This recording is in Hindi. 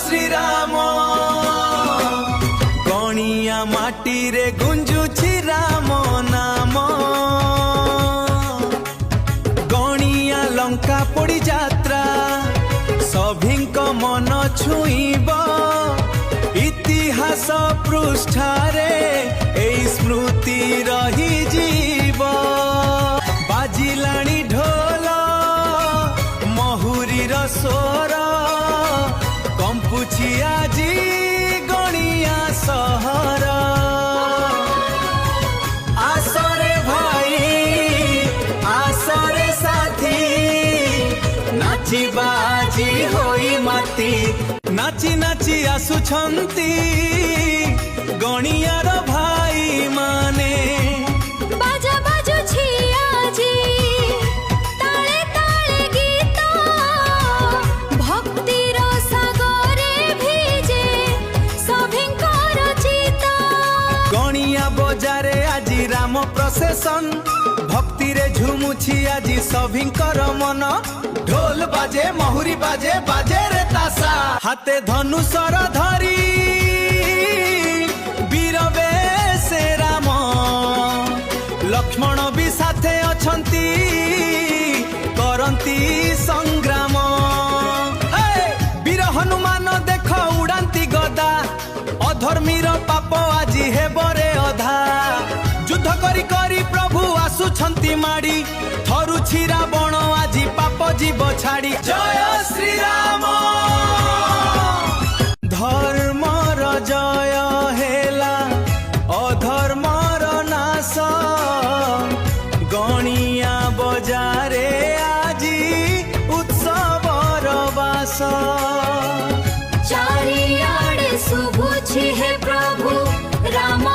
श्रीराम गणिया माटी रे गुंजुछि राम नाम गणिया लंका पड़ी जात्रा सभिंक मन छुईब इतिहास पृष्ठारे एई स्मृति रही जीव बाजिलाणी ढोल महुरीर स्वर कंपुछि आजी गणिया सहर आसरे भाई आसरे साथी नाचिबा आजी होई माटी नाची नाची आसुछंती गणियार भाई माने बाजा बाजुछि आजी ताले ताले गीत भक्तिर सागरे भिजे सभिंकर चित गणिया बजारे आजी राम प्रसेशन भक्ति रे झुमुछि आजी सभिंकर मन ढोल बाजे महुरी बाजे बाजे रे तासा हाथे धनुषर धरी वीर बेशे राम लक्ष्मण भी साथे अछंती करंती संग्राम वीर हनुमान देख उड़ांती गदा अधर्मीर पाप आजी हेबरे अधा युद्ध करी करी प्रभु आसुछंती माड़ी थरुछि रावण आजी पाप जीव छाड़ी जय श्रीराम धर्मर जय हेला अधर्मर नाश गणिया बजारे आजी उत्सवर बास चारियाडे शुभुछि हे प्रभु राम